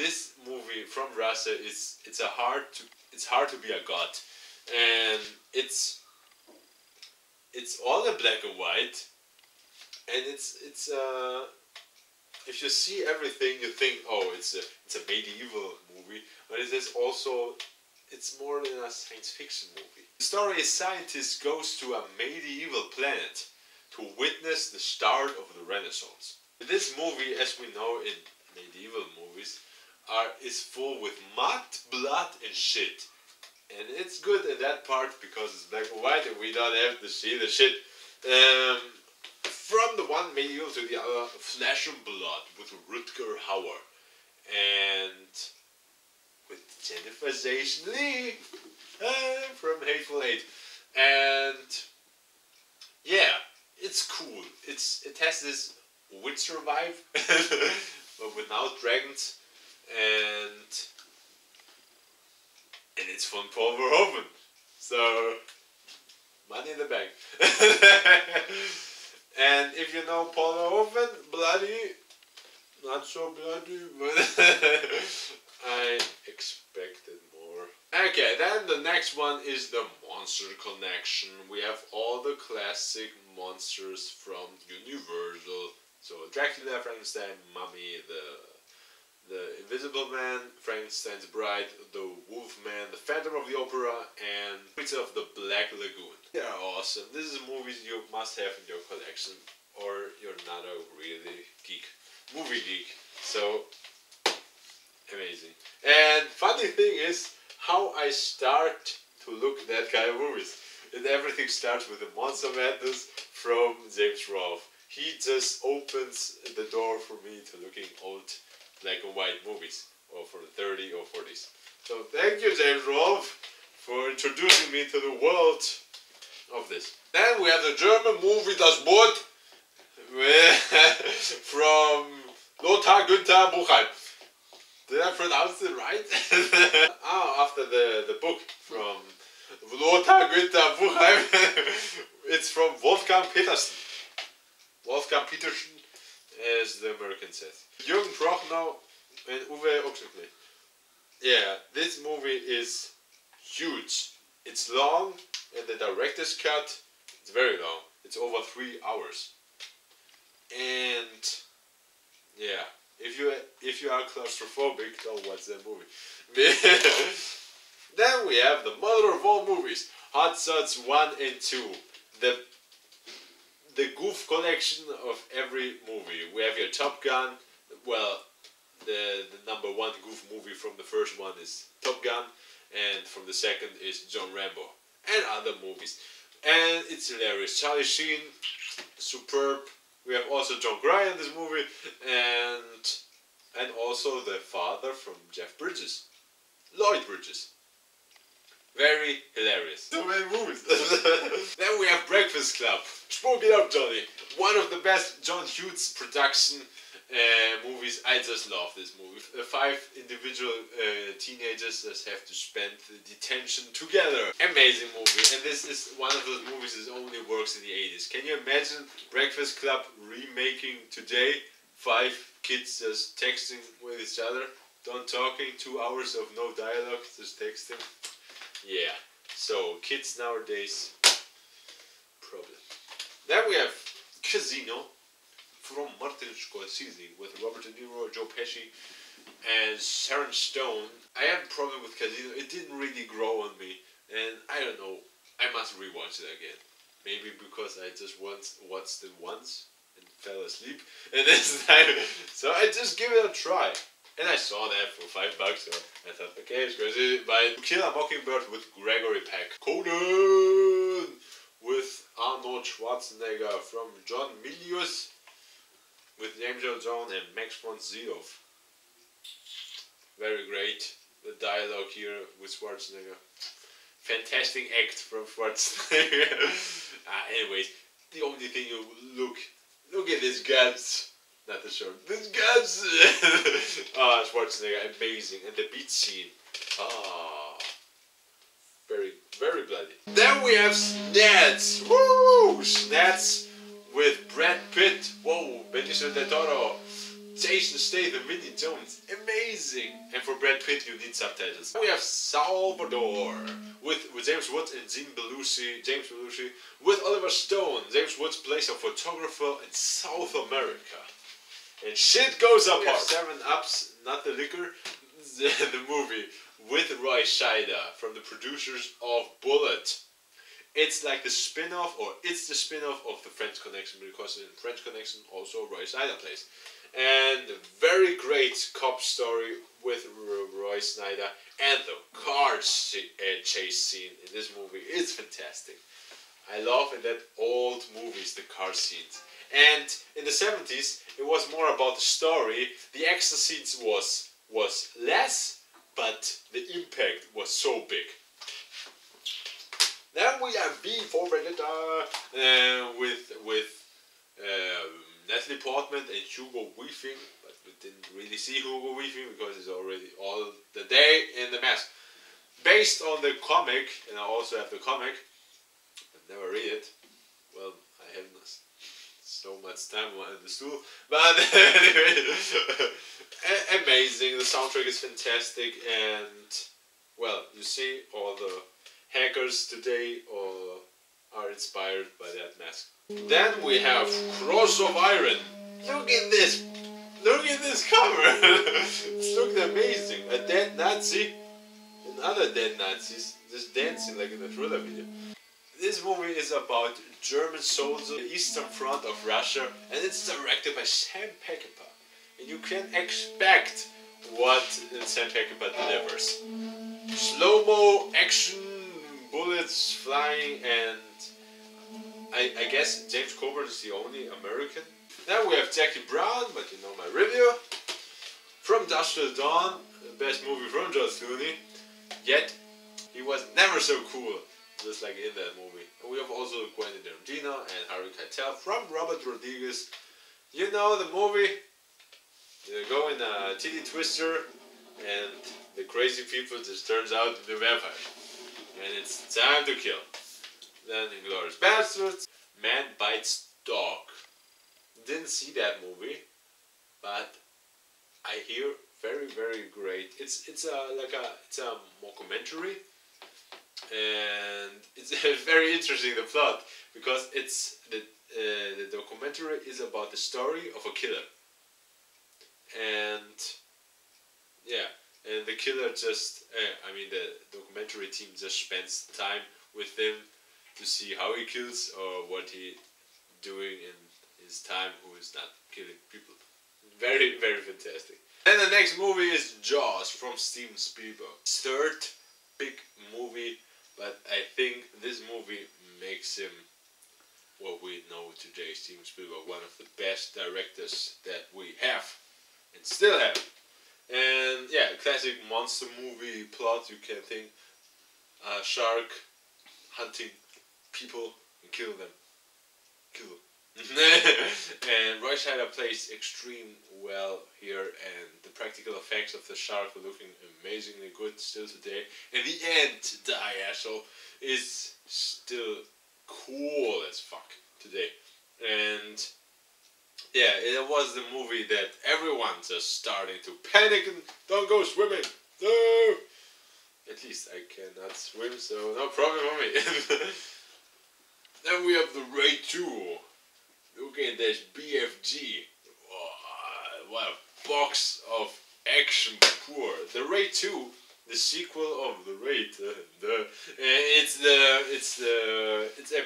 this movie from Russia is it's hard to be a god, and it's all in black and white, and it's if you see everything you think, oh, it's a medieval movie, but it is also, it's more than a science fiction movie. The story is scientist goes to a medieval planet to witness the start of the Renaissance. This movie, as we know in medieval movies, is full with mud, blood and shit. And it's good in that part because it's black and white and we don't have to see the shit. From the one medieval to the other, flesh and blood with Rutger Hauer. And with Jennifer Lee from Hateful Eight. And yeah, it's cool. It has this Witcher vibe, but without dragons, and it's from Paul Verhoeven. So money in the bank. And if you know Paul Verhoeven, bloody, not so bloody, but I expected more. Okay, then the next one is the Monster Connection. We have all the classic monsters from Universal. So Dracula, Frankenstein, Mummy, the Invisible Man, Frankenstein's Bride, the Wolfman, the Phantom of the Opera, and Prince of the Black Lagoon. They are awesome. This is movies you must have in your collection, or you're not a really movie geek. So amazing. And funny thing is how I start to look at that kind of movies. And everything starts with the Monster Madness from James Rolfe. He just opens the door for me to looking old black and white movies, or for the 30s or 40s. So thank you, James Rolfe, for introducing me to the world of this. Then we have the German movie Das Boot from Lothar Günther Buchheim. Did I pronounce it right? After the book from Lothar Günther Buchheim, it's from Wolfgang Petersen. Wolfgang Petersen, as the American says. Jürgen Prochnow and Uwe Ochsenknecht. Yeah, this movie is huge. It's long, and the director's cut, it's very long. It's over 3 hours. And yeah, if you are claustrophobic, don't watch that movie. Then we have the mother of all movies, Hot Shots 1 and 2. The goof collection of every movie. We have your Top Gun. Well, the number one goof movie from the first one is Top Gun, and from the second is John Rambo, and other movies. And it's hilarious. Charlie Sheen, superb. We have also John Cryer in this movie, and also the father from Jeff Bridges, Lloyd Bridges. Very hilarious. So many movies. Then we have Breakfast Club. Smoke it up, Johnny. One of the best John Hughes production movies. I just love this movie. 5 individual teenagers just have to spend the detention together. Amazing movie. And this is one of those movies that only works in the 80s. Can you imagine Breakfast Club remaking today? 5 kids just texting with each other. Don't talking. 2 hours of no dialogue. Just texting. Yeah, so kids nowadays, problem. Then we have Casino from Martin Scorsese with Robert De Niro, Joe Pesci, and Sharon Stone. I have a problem with Casino. It didn't really grow on me, and I don't know. I must rewatch it again. Maybe because I just watched it once and fell asleep, and this time, so I just give it a try. And I saw that for $5, so I thought, okay, it's crazy. But To Kill a Mockingbird with Gregory Peck. Conan with Arnold Schwarzenegger from John Milius with James Earl Jones and Max von Sydow. Very great. The dialogue here with Schwarzenegger. Fantastic act from Schwarzenegger. Anyways, the only thing you look at his guns. Not the short. This guns. Schwarzenegger, amazing, and the beach scene. Very, very bloody. Then we have Snatch. Woo! Snatch with Brad Pitt. Whoa, Benicio del Toro. Jason Statham, Vinnie Jones, amazing. And for Brad Pitt, you need subtitles. We have Salvador with James Woods and James Belushi, with Oliver Stone. James Woods plays a photographer in South America, and shit goes apart. 7-Up's, not the liquor, the movie with Roy Scheider from the producers of Bullet. It's like the spin-off, or it's the spin-off of the French Connection, because in French Connection also Roy Scheider plays. And a very great cop story with Roy Scheider, and the car chase scene in this movie is fantastic. I love in that old movies the car scenes. And in the 70s it was more about the story. The action scenes was less, but the impact was so big. Then we have V for Vendetta with Natalie Portman and Hugo Weaving, but we didn't really see Hugo Weaving because he's already all the day in the mask. Based on the comic, and I also have the comic, I've never read it. Well, I haven't so much time on the stool, but anyway, amazing. The soundtrack is fantastic, and well, you see all the hackers today are inspired by that mask. Then we have Cross of Iron. Look at this! Look at this cover! It looks amazing. A dead Nazi and other dead Nazis just dancing like in a thriller video. This movie is about German soldiers on the Eastern Front of Russia, and it's directed by Sam Peckinpah. And you can expect what Sam Peckinpah delivers. Slow-mo, action, bullets flying, and I guess James Coburn is the only American. Then we have Jackie Brown, but you know my review. From Dusk Till Dawn, the best movie from George Clooney. Yet, he was never so cool, just like in that movie. And we have also Quentin Tarantino and Harvey Keitel from Robert Rodriguez. You know the movie? You go in a titty twister, and the crazy people just turns out to be vampires. And it's time to kill. Then Inglourious Basterds, Man Bites Dog. Didn't see that movie, but I hear very, very great. It's a mockumentary, and it's very interesting, the plot, because it's the documentary is about the story of a killer, and yeah, and the killer just the documentary team just spends time with him to see how he kills or what he doing in his time who is not killing people. Very, very fantastic. Then the next movie is Jaws from Steven Spielberg. Third big movie, but I think this movie makes him what we know today. Steven Spielberg, one of the best directors that we have and still have. And yeah, classic monster movie plot. You can think a shark hunting people and kill them. And Roy Scheider plays extreme well here, and the practical effects of the shark are looking amazingly good still today. And the end, the asshole, is still cool as fuck today. And yeah, it was the movie that everyone's just starting to panic and don't go swimming. No! At least I cannot swim, so no problem for me. Then we have the Raid 2. Look at this BFG. Oh, what a box of action poor. The Raid 2, the sequel of the Raid. It's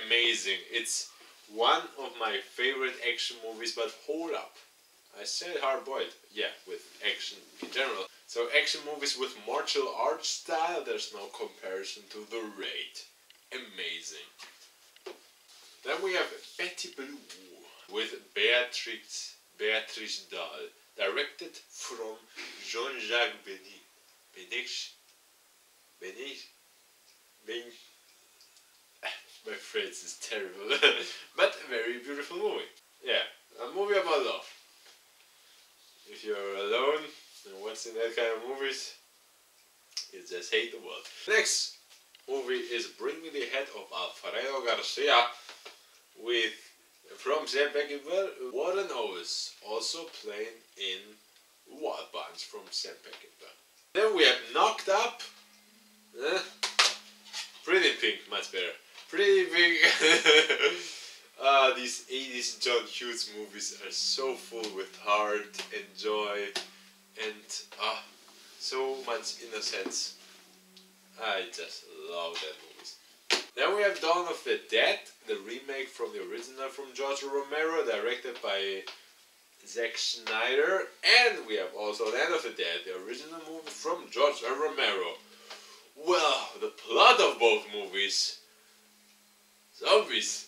amazing. It's one of my favorite action movies, but hold up. I said hard-boiled. Yeah, with action in general. So action movies with martial arts style, there's no comparison to the Raid. Amazing. Then we have Betty Blue with Beatrice Dahl, directed from Jean-Jacques my French is terrible, but a very beautiful movie. Yeah, a movie about love. If you're alone and watching that kind of movies, you just hate the world. Next movie is Bring Me the Head of Alfredo Garcia from Sam Peckinpah, Warren Oates, also playing in Wild Bunch from Sam Peckinpah. Then we have Knocked Up. Pretty Pink, much better. Pretty Pink. These 80s John Hughes movies are so full with heart and joy and so much innocence. I just love that movies. Then we have Dawn of the Dead, the remake from the original from George Romero, directed by Zack Snyder. And we have also Land of the Dead, the original movie from George Romero. Well, the plot of both movies. Zombies.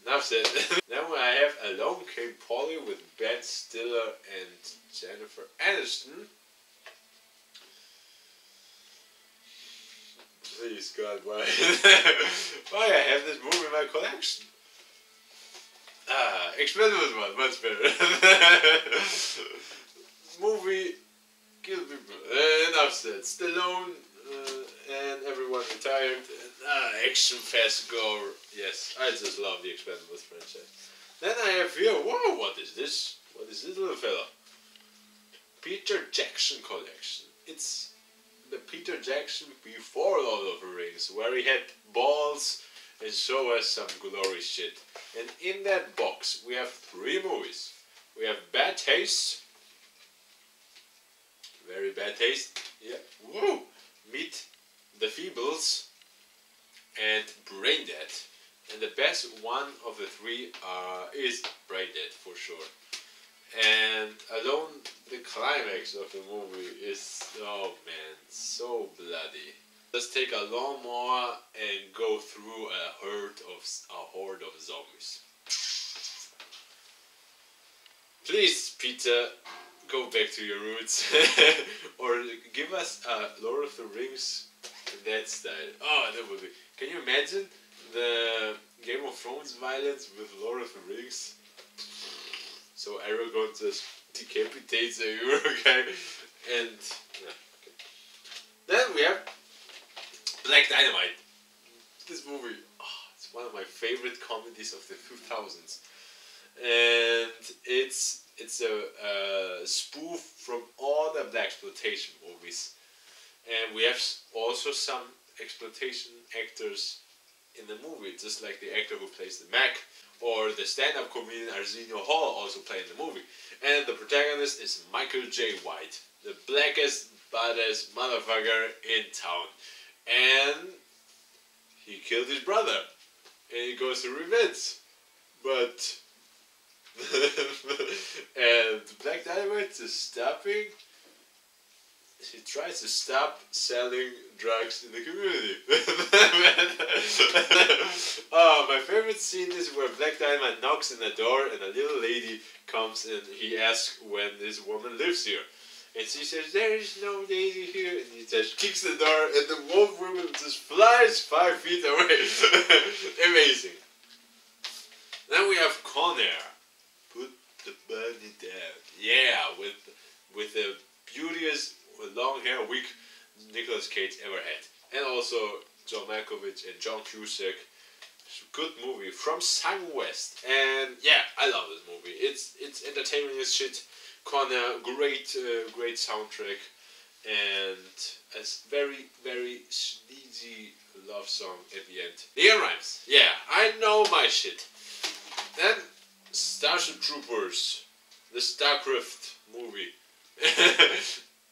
Enough said. Then I have Alone Came Polly with Ben Stiller and Jennifer Aniston. Please God, why? Why I have this movie in my collection? Expendables one, much better. Movie, kill people. Enough said. Stallone and everyone retired. And, action, fast gore. Yes, I just love the Expendables franchise. Then I have here, whoa, what is this? What is this little fella? Peter Jackson collection. It's the Peter Jackson before Lord of the Rings, where he had balls and show us some glory shit. And in that box we have 3 movies. We have Bad Taste. Very bad taste. Yeah. Woo! Meet the Feebles and Brain Dead. And the best one of the 3 is Brain Dead for sure. And alone the climax of the movie is, oh man, so bloody. Let's take a lawnmower and go through a horde of zombies. Please, Peter, go back to your roots. Or give us Lord of the Rings in that style. Oh, that would be... Can you imagine the Game of Thrones violence with Lord of the Rings? So Aragorn just decapitates a Uruguay and... Yeah, okay. Then we have Black Dynamite. This movie, it's one of my favorite comedies of the 2000s. And it's a spoof from all the blaxploitation movies. And we have also some exploitation actors in the movie, just like the actor who plays the Mac, or the stand-up comedian Arsenio Hall also playing the movie. And the protagonist is Michael J. White, the blackest, baddest motherfucker in town. And he killed his brother, and he goes to revenge. But and Black Dynamite is stopping. He tries to stop selling drugs in the community. Oh, my favorite scene is where Black Dynamite knocks on the door and a little lady comes and he asks when this woman lives here. And she says, there is no lady here. And he just kicks the door and the wolf woman just flies 5 feet away. Amazing. Then we have Con Air. Put the bunny down. Yeah, with the beauteous long hair wig Nicolas Cage ever had. And also John Malkovich and John Cusack. Good movie from Simon West. And yeah, I love this movie. It's entertaining as shit. Connor, great soundtrack, and a very, very sleazy love song at the end. Neon Rhymes. Yeah, I know my shit. Then Starship Troopers, the StarCraft movie.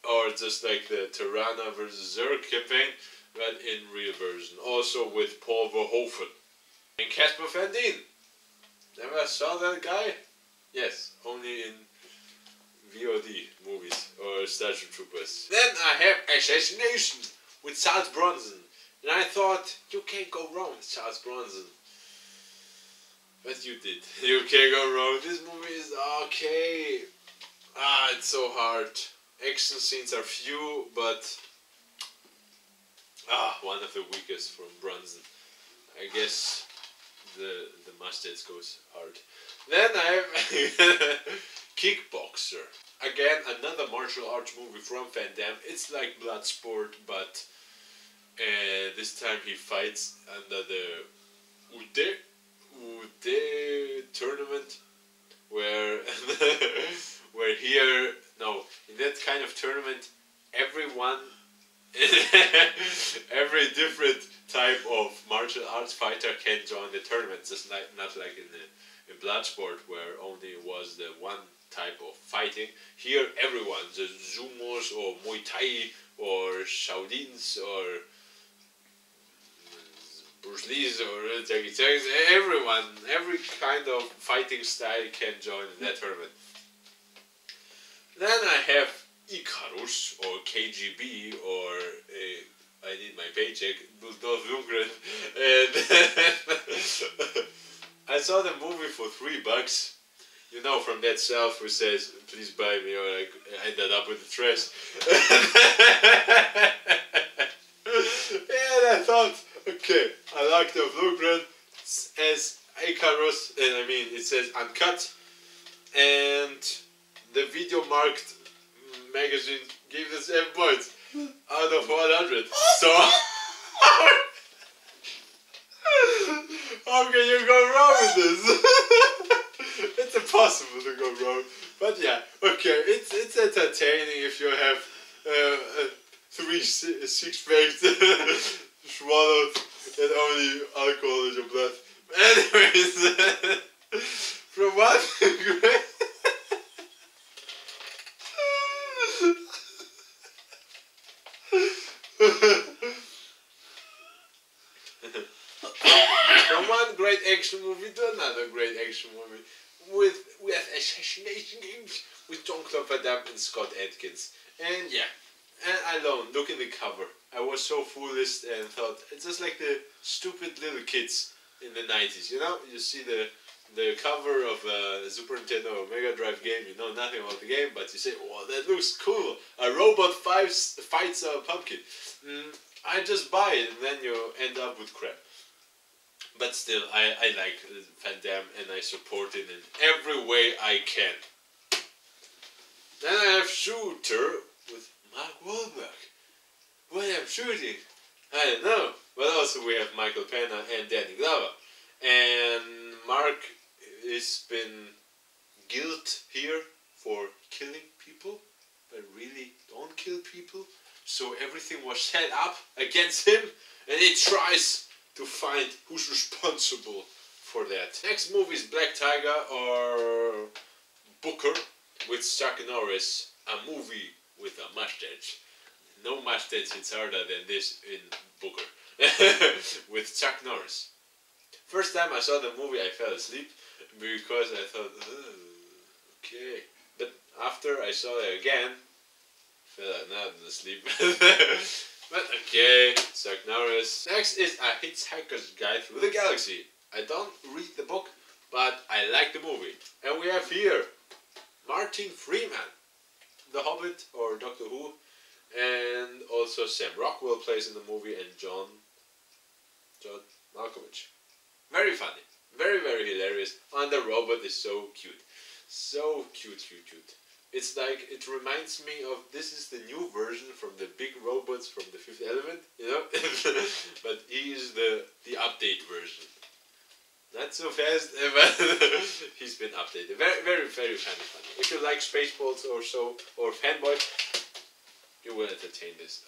Or just like the Tirana vs. Zerg campaign, but in real version. Also with Paul Verhoeven. And Casper Van Dien. Never saw that guy? Yes, only in VOD movies or Starship Troopers. Then I have Assassination with Charles Bronson. And I thought, you can't go wrong with Charles Bronson. But you did. You can't go wrong. This movie is okay. It's so hard. Action scenes are few, but one of the weakest from Bronson. I guess the mustache goes hard. Then I have Kickboxer. Again, another martial arts movie from Van Damme. It's like Bloodsport, but this time he fights under the Ute the tournament where where here no in that kind of tournament everyone every different type of martial arts fighter can join the tournament, just like not like in Bloodsport where only was the one type of fighting. Here everyone, the Zumos or Muay Thai or Shaolins or Bruce Lee's or Jackie Chan's, everyone, every kind of fighting style can join that tournament. Then I have Icarus or KGB or I need my paycheck, Dolph Lundgren, and I saw the movie for $3. You know, from that self who says, "Please buy me," or I ended up with the trash. And I thought, okay, I like Dolph Lundgren as Icarus, and I mean it says uncut, and the Video Marked magazine gave this 7 points out of 100. So how can you go wrong with this? It's impossible to go wrong. But yeah, okay, it's entertaining if you have 3 six-packs swallowed and only alcohol in your blood. Anyways, from one great from one great action movie to another great action movie with assassination games with Jean-Claude Van Damme and Scott Adkins. And yeah, and alone, look in the cover. I was so foolish and thought it's just like the stupid little kids in the 90s, you know? You see the cover of a Super Nintendo or Mega Drive game, you know nothing about the game, but you say, oh, that looks cool. A robot fights a pumpkin. I just buy it and then you end up with crap. But still, I like Van Damme and I support it in every way I can. Then I have Shooter with Mark Wahlberg. What I'm shooting? I don't know. But also we have Michael Pena and Danny Glover. And Mark has been guilted here for killing people, but really don't kill people. So everything was set up against him and he tries to find who's responsible for that. Next movie is Black Tiger or Booker with Chuck Norris, a movie with a mustache. No mustache hits harder than this in Booker. With Chuck Norris. First time I saw the movie I fell asleep because I thought, oh, okay. But after I saw it again, fell not asleep. But okay, Chuck Norris. Next is A Hitchhiker's Guide Through the Galaxy. I don't read the book, but I like the movie. And we have here Martin Freeman, The Hobbit or Doctor Who, and also Sam Rockwell plays in the movie, and John Malkovich. Very funny, very hilarious, and the robot is so cute. So cute. It's like, it reminds me of, this is the new version from the big robots from the Fifth Element, you know? But he is the update version. Not so fast, but he's been updated. Very funny. If you like Spaceballs or so, or Fanboy, you will entertain this.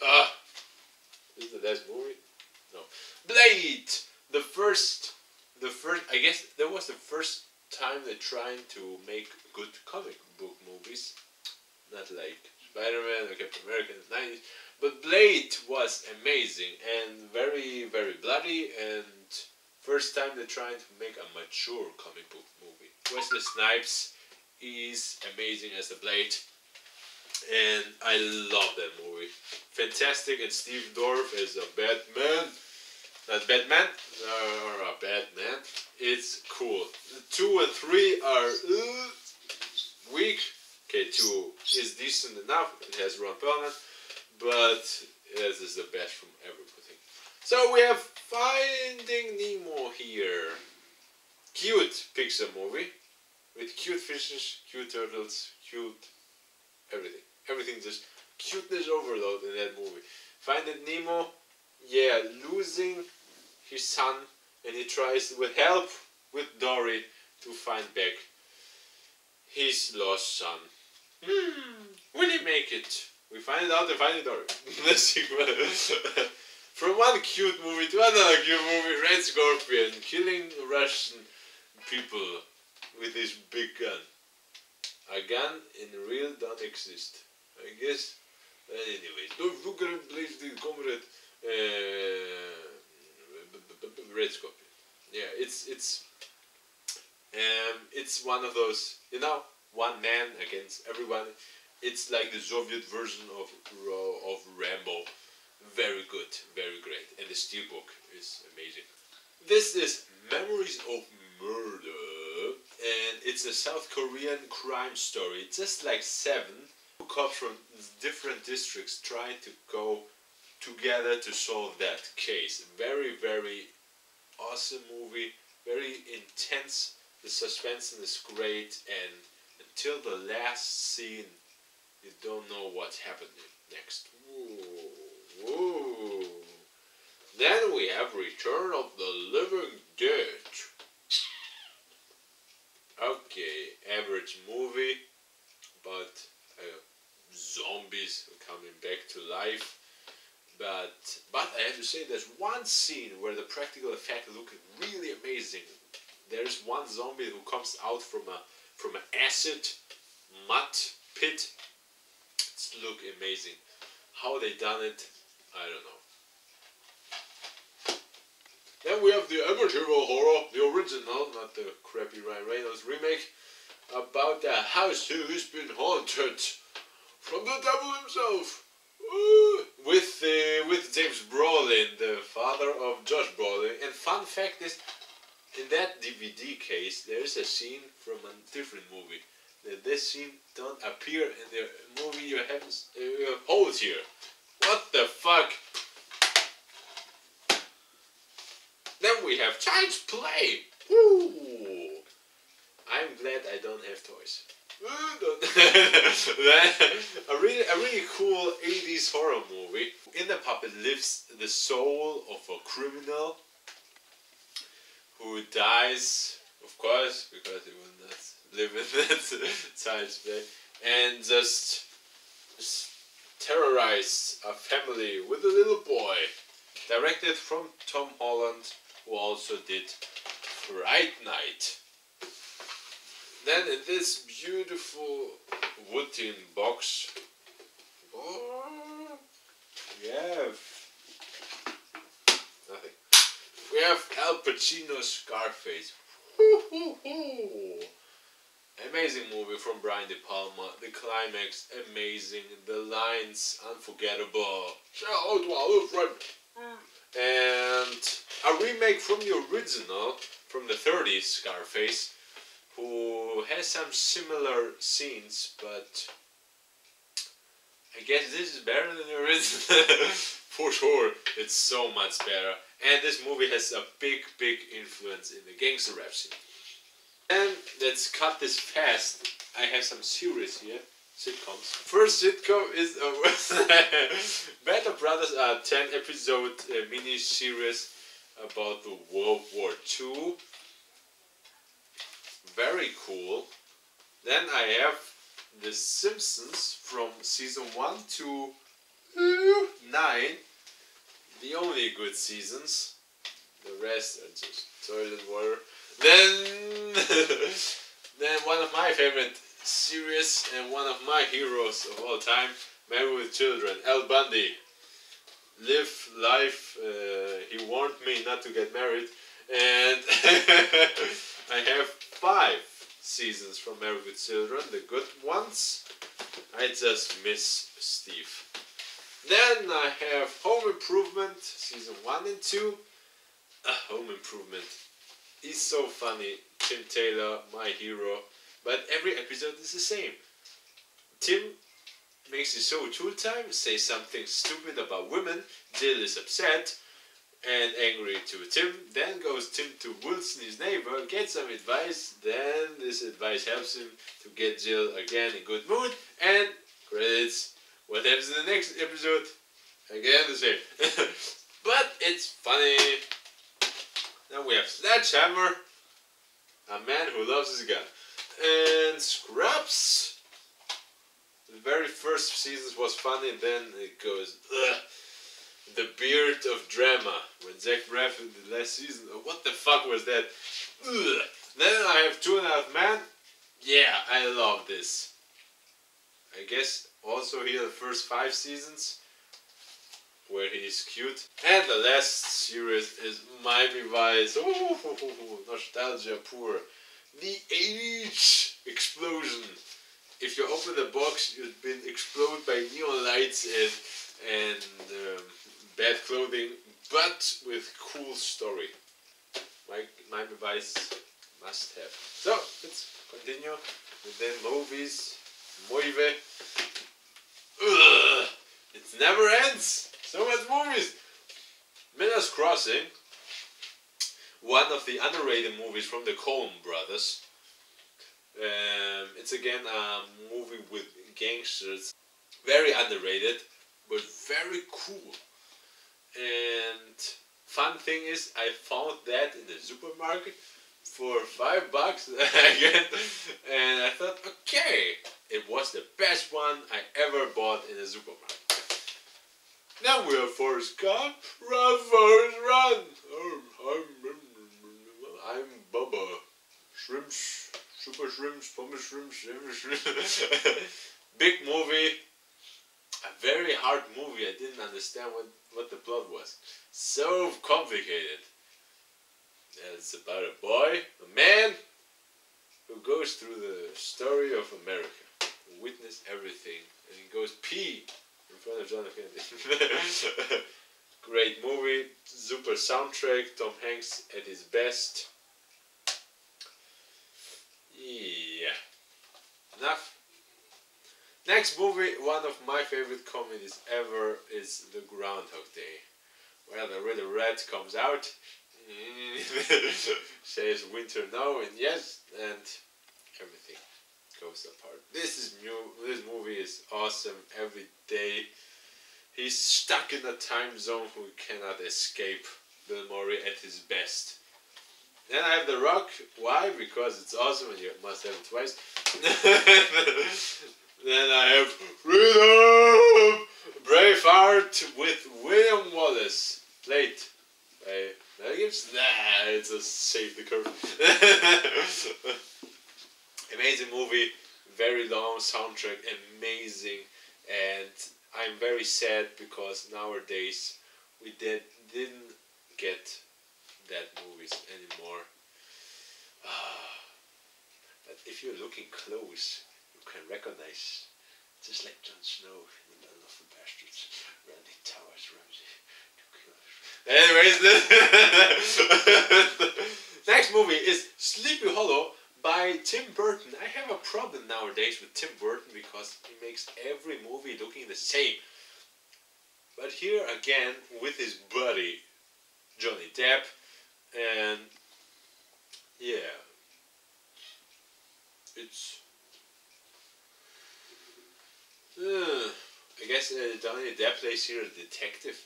This is the last movie? No. Blade! The first, I guess that was the first time they're trying to make good comic book movies. Not like Spider-Man or Captain America in the 90s. But Blade was amazing and very bloody, and first time they're trying to make a mature comic book movie. Wesley Snipes is amazing as the Blade. And I love that movie. Fantastic, and Steve Dorff as a Batman. Not Batman, or a Batman. It's cool. 2 and 3 are weak. Okay, 2 is decent enough. It has Ron Perlman, but this is the best from everything. So we have Finding Nemo here. Cute Pixar movie with cute fishes, cute turtles, cute everything. Everything just cuteness overload in that movie. Finding Nemo, yeah, losing his son, and he tries with help with Dory to find back his lost son. Will he make it? We find out in Finding Dory. The sequel. From one cute movie to another cute movie, Red Scorpion killing Russian people with his big gun. A gun in real don't exist, I guess. Anyways, don't look at place the comrade Red Scorpion. Yeah, it's one of those, you know, one man against everyone. It's like the Soviet version of Rambo. Very good, very great, and the steelbook is amazing. This is Memories of Murder, and it's a South Korean crime story. It's just like 7 cops from different districts try to go together to solve that case. Very, very awesome movie, very intense. The suspense is great, and until the last scene, you don't know what's happening next. Whoa. Then we have Return of the Living Dead. Okay, average movie, but zombies coming back to life. But I have to say, there's one scene where the practical effect look really amazing. There's one zombie who comes out from an acid mud pit. It's look amazing. How they done it, I don't know. Then we have the Amityville Horror, the original, not the crappy Ryan Reynolds remake, about a house who has been haunted from the devil himself. With James Brolin, the father of Josh Brolin. And fun fact is, in that DVD case, there is a scene from a different movie. This scene don't appear in the movie you hold here. What the fuck? Then we have Child's Play. Woo! I'm glad I don't have toys. a really cool 80s horror movie. In the puppet lives the soul of a criminal who dies, of course, because he will not live in that Child's Play, and just terrorize a family with a little boy. Directed from Tom Holland, who also did Fright Night. Then in this beautiful wooden box, we have nothing. We have Al Pacino's Scarface. Amazing movie from Brian De Palma. The climax amazing. The lines unforgettable. Shout out to our friend. And a remake from the original, from the 30s Scarface, who has some similar scenes, but I guess this is better than the original. For sure, it's so much better. And this movie has a big influence in the gangster rap scene. And let's cut this fast. I have some series here, sitcoms. First sitcom is Better Brothers, a 10-episode mini-series about the World.2. Very cool. Then I have The Simpsons from season 1 to 9. The only good seasons. The rest are just toilet water. Then one of my favorite series and one of my heroes of all time, Married with Children, Al Bundy. Live life. He warned me not to get married, and I have 5 seasons from Married with Children, the good ones. I just miss Steve. Then I have Home Improvement, season 1 and 2. Home Improvement is so funny. Tim Taylor, my hero. But every episode is the same. Tim makes his show tool time, says something stupid about women. Jill is upset and angry to Tim. Then goes Tim to Wilson, his neighbor, gets some advice. Then this advice helps him to get Jill again in good mood. And credits. What happens in the next episode? Again the same. But it's funny. Then we have Sledgehammer. A man who loves his gun. And Scrubs. The very first season was funny, then it goes, ugh. The beard of drama. When Zach Braff in the last season, oh, what the fuck was that? Ugh. Then I have 2.5 Men. Yeah, I love this. I guess also here the first 5 seasons where he is cute. And the last series is Miami Vice. Oh, nostalgia pure. The 80s explosion. If you open the box, you've been exploded by neon lights and bad clothing, but with cool story. Miami Vice must have. So let's continue with the movies. Movie. Ugh, it never ends. So much movies. Miller's Crossing. One of the underrated movies from the Coen brothers. It's again a movie with gangsters. Very underrated, but very cool. And fun thing is, I found that in the supermarket for $5 again, and I thought, okay, it was the best one I ever bought in a supermarket. Now we have Forrest Gump. Run, Forrest, run! I'm Bubba. Shrimps, super shrimps, pumpkin shrimps, every shrimp. Big movie. A very hard movie. I didn't understand what the plot was. So complicated. It's about a boy, a man, who goes through the story of America. Witness everything. And he goes pee in front of John F. Kennedy. Great movie. Super soundtrack. Tom Hanks at his best. Yeah. Enough. Next movie, one of my favorite comedies ever, is The Groundhog Day. Well, the Red Rat comes out, says winter no and yes, and everything goes apart. This movie is awesome. Every day he's stuck in a time zone who cannot escape. Bill Murray at his best. Then I have The Rock. Why? Because it's awesome and you must have it twice. Then I have Freedom! Braveheart with William Wallace. Played by Mel Gibson. Nah, it's a Save the Curve. Amazing movie. Very long soundtrack. Amazing. And I'm very sad because nowadays we didn't get that movies anymore. But if you're looking close, you can recognize, just like Jon Snow in the Battle of the Bastards, Randy Towers, Ramsey. Anyways, next movie is Sleepy Hollow by Tim Burton. I have a problem nowadays with Tim Burton because he makes every movie looking the same. But here again with his buddy Johnny Depp, and yeah, it's I guess Johnny Depp plays here a detective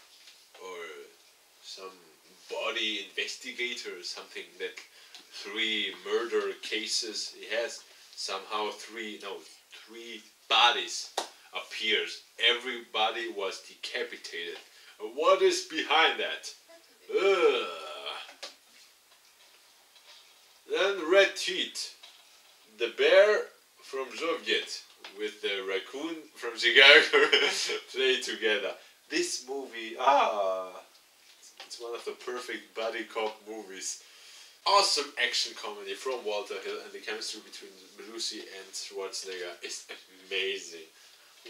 or some body investigator or something. That 3 murder cases he has, somehow 3 bodies appears. Everybody was decapitated. What is behind that? Then Red Teeth, the bear from Soviet with the raccoon from Chicago play together. This movie, it's one of the perfect buddy cop movies. Awesome action comedy from Walter Hill, and the chemistry between Belushi and Schwarzenegger is amazing.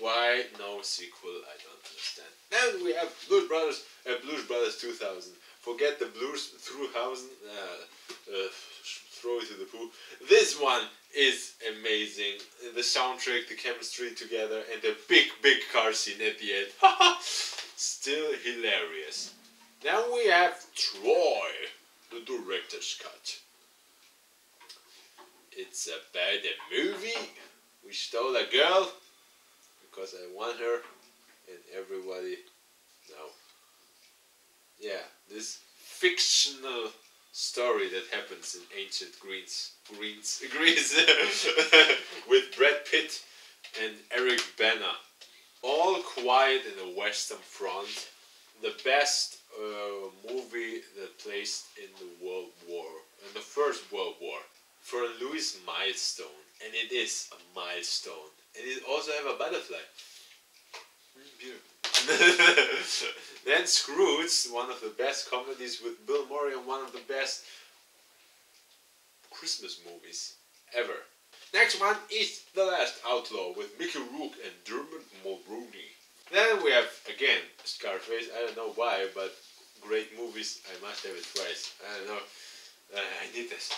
Why no sequel? I don't understand. Then we have Blues Brothers 2000. Forget the Blues through thousand. Throw it to the poo. This one is amazing. The soundtrack, the chemistry together, and the big car scene at the end. Still hilarious. Then we have Troy, the director's cut. It's about a movie. We stole a girl because I want her, and everybody. No. Yeah, this fictional story that happens in ancient Greece with Brad Pitt and Eric Bana. All Quiet in the Western Front, the best movie that placed in the First World War, for a Lewis milestone, and it is a milestone, and it also have a butterfly. Beautiful. Then Scrooge, one of the best comedies with Bill Murray, and one of the best Christmas movies ever. Next one is The Last Outlaw with Mickey Rourke and Dermot Mulroney. Then we have again Scarface. I don't know why, but great movies. I must have it twice. I don't know. I need this.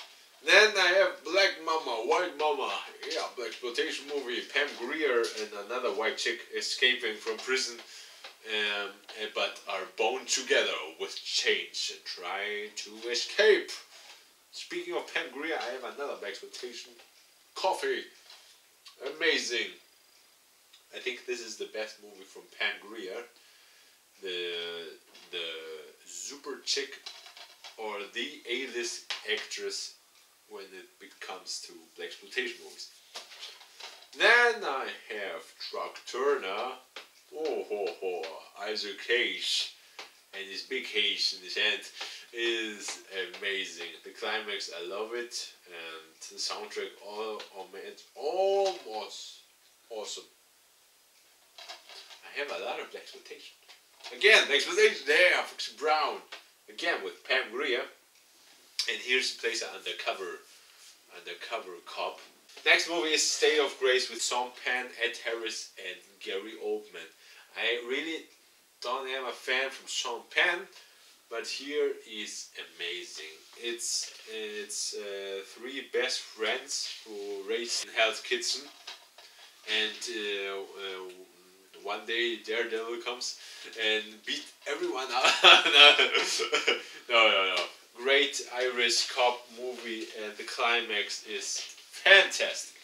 Then I have Black Mama, White Mama. Yeah, blaxploitation movie. Pam Grier and another white chick escaping from prison, but are bound together with chains and trying to escape. Speaking of Pam Grier, I have another blaxploitation. Coffee. Amazing. I think this is the best movie from Pam Grier. The super chick or the A-list actress when it comes to blaxploitation movies. Then I have Truck Turner. Oh ho ho, Isaac Hayes and his big haze in his hand is amazing. The climax, I love it, and the soundtrack, it's almost awesome. I have a lot of blaxploitation. Again, blaxploitation there, Foxy Brown. Again with Pam Grier. And here's the place undercover cop. Next movie is State of Grace with Sean Penn, Ed Harris, and Gary Oldman. I really don't am a fan from Sean Penn, but here is amazing. It's three best friends who raise in Hell's Kitchen, and one day Daredevil comes and beat everyone up. No. Great Irish cop movie, and the climax is fantastic.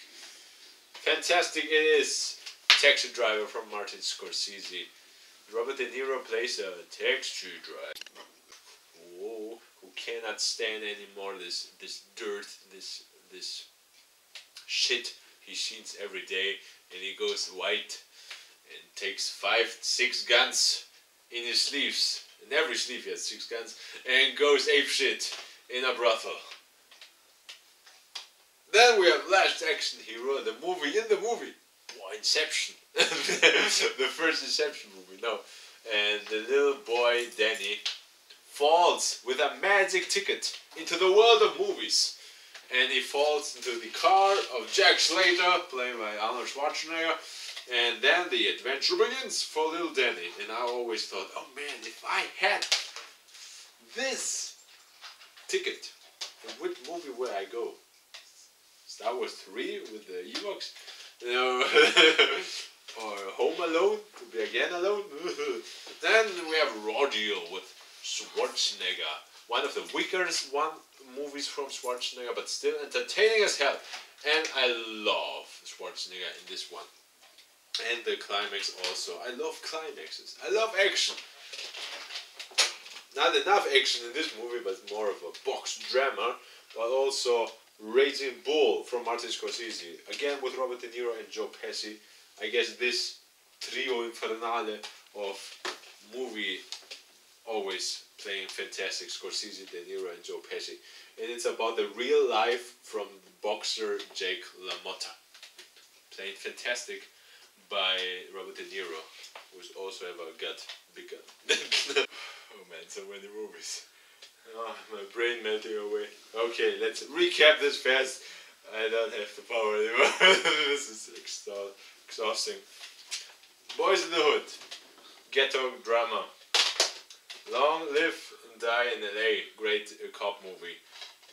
Fantastic it is. Taxi Driver from Martin Scorsese. Robert De Niro plays a taxi driver who cannot stand anymore this dirt, this shit he sees every day, and he goes white and takes 5-6 guns in his sleeves. In every sleeve he has 6 guns, and goes apeshit in a brothel. Then we have Last Action Hero, the movie in the movie. Boy, Inception. The first Inception movie, no. And the little boy, Danny, falls with a magic ticket into the world of movies. And he falls into the car of Jack Slater, played by Arnold Schwarzenegger. And then the adventure begins for little Danny. And I always thought, oh man, if I had this ticket, in which movie would I go? Star Wars 3 with the Ewoks? You know, or Home Alone, to be again alone. Then we have Raw Deal with Schwarzenegger. One of the weakest movies from Schwarzenegger, but still entertaining as hell. And I love Schwarzenegger in this one. And the climax also. I love climaxes. I love action. Not enough action in this movie, but more of a box drama. But also Raging Bull from Martin Scorsese. Again with Robert De Niro and Joe Pesci. I guess this trio infernale of movie always playing fantastic. Scorsese, De Niro and Joe Pesci. And it's about the real life from boxer Jake LaMotta. Playing fantastic by Robert De Niro, who also have a big gut. Oh man, so many movies. Oh, my brain melting away. Okay, let's recap this fast. I don't have the power anymore. This is exhausting. Boys in the Hood. Ghetto drama. Long Live and Die in LA. Great cop movie.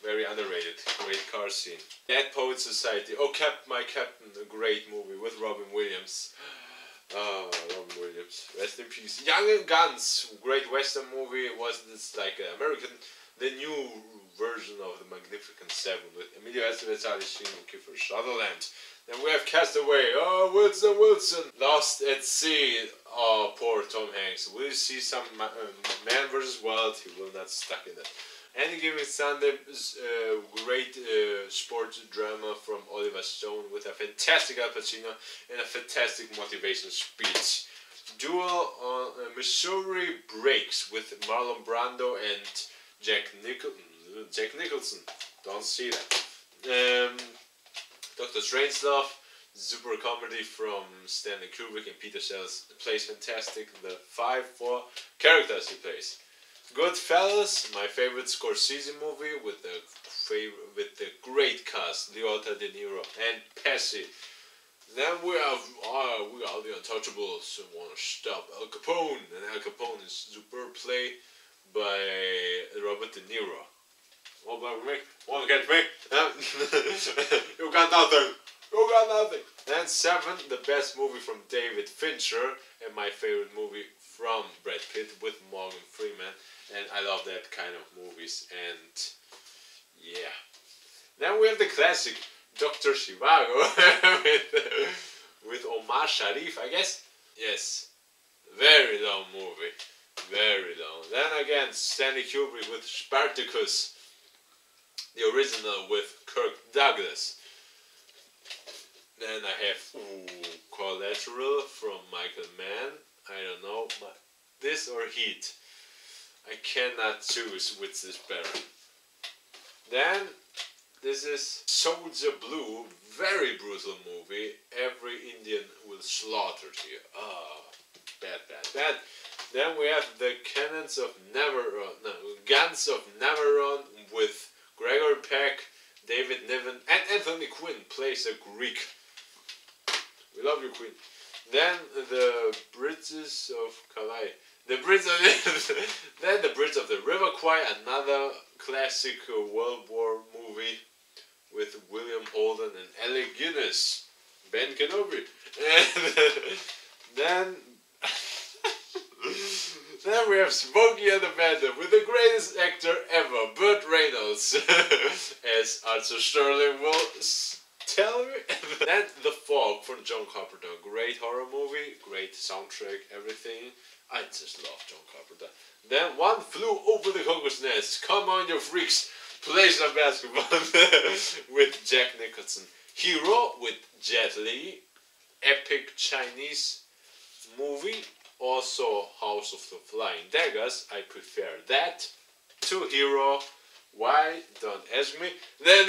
Very underrated. Great car scene. Dead Poet Society. Oh, My Captain. A great movie with Robin Williams. Robin Williams. Rest in peace. Young Guns. Great Western movie. Was this like the new version of the Magnificent Seven with Emilio Estevez, Ali Sheen, and Kiefer Sutherland. Then we have Castaway. Oh, Wilson. Lost at Sea. Oh, poor Tom Hanks. Will you see some Man vs. Wild? He will not stuck in it. Any Given Sunday is a great sports drama from Oliver Stone with a fantastic Al Pacino and a fantastic motivation speech. Duel on Missouri Breaks with Marlon Brando and Jack Nicholson. Don't see that. Dr. Strangelove, super comedy from Stanley Kubrick and Peter Sellers, plays fantastic. The 5-4 characters he plays. Goodfellas, my favorite Scorsese movie with the great cast, Liotta, De Niro, and Pesci. Then we are the Untouchables who want to stop Al Capone, and Al Capone is superb play by Robert De Niro. Won't play with me? Won't get me? You got nothing. You got nothing. And 7, the best movie from David Fincher, and my favorite movie from Brad Pitt with Morgan Freeman. And I love that kind of movies. And yeah. Then we have the classic Dr. Zhivago with Omar Sharif, I guess. Yes. Very long movie. Very long. Then again, Stanley Kubrick with Spartacus. The original with Kirk Douglas. Then I have Collateral from Michael Mann. I don't know. This or Heat. I cannot choose which is better. Then this is Soldier Blue. Very brutal movie. Every Indian will slaughter here. Bad, bad, bad. Then we have the Guns of Navarone with Gregory Peck, David Niven, and Anthony Quinn plays a Greek. We love you, Queen. Then the Bridges of Calais. Then the Bridge of the River Kwai, another classic World War movie with William Holden and Alec Guinness, Ben Kenobi. And then we have Smokey and the Bandit with the greatest actor ever, Burt Reynolds, as Arthur Sterling will tell me. Then The Fog from John Carpenter, great horror movie, great soundtrack, everything. I just love John Carpenter. Then One Flew Over the Cuckoo's Nest. Come on, you freaks, play some basketball with Jack Nicholson. Hero with Jet Li, epic Chinese movie. Also House of the Flying Daggers, I prefer that to Hero. Why? Don't ask me. Then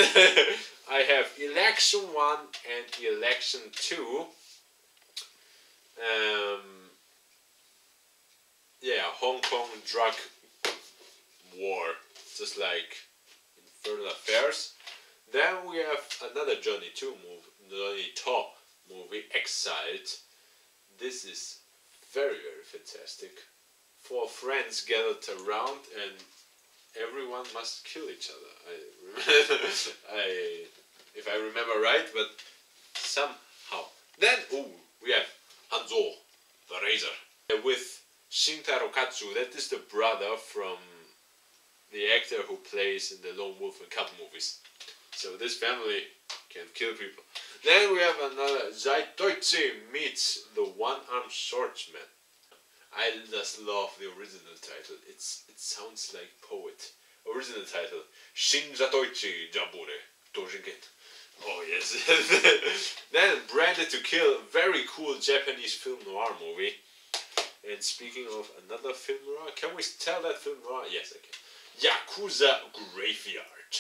I have Election 1 and Election 2. Yeah, Hong Kong drug war, just like Infernal Affairs. Then we have another Johnny To movie, Exiled. This is very, very fantastic. 4 friends gathered around and everyone must kill each other. If I remember right, but somehow. Then, we have Hanzo, the Razor, with Shintaro Katsu. That is the brother from the actor who plays in the Lone Wolf and Cub movies. So this family can kill people. Then we have another Zaitoichi meets the One-Armed Swordsman. I just love the original title. It sounds like poet. Original title: Shinzatoichi Jabure Dojingen. Oh yes. Then Branded to Kill, very cool Japanese film noir movie. And speaking of another film noir, can we tell that film noir? Yes, I can. Yakuza Graveyard.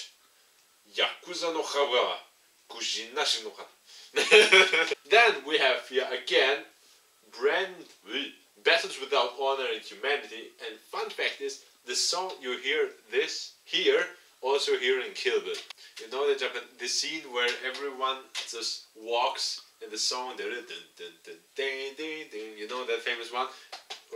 Yakuza no Hawa. Kushin Nashi no Kana. Then we have here again Battles Without Honor and Humanity. And fun fact is, the song you hear here, also here in Kill Bill. You know the scene where everyone just walks in the song, you know that famous one?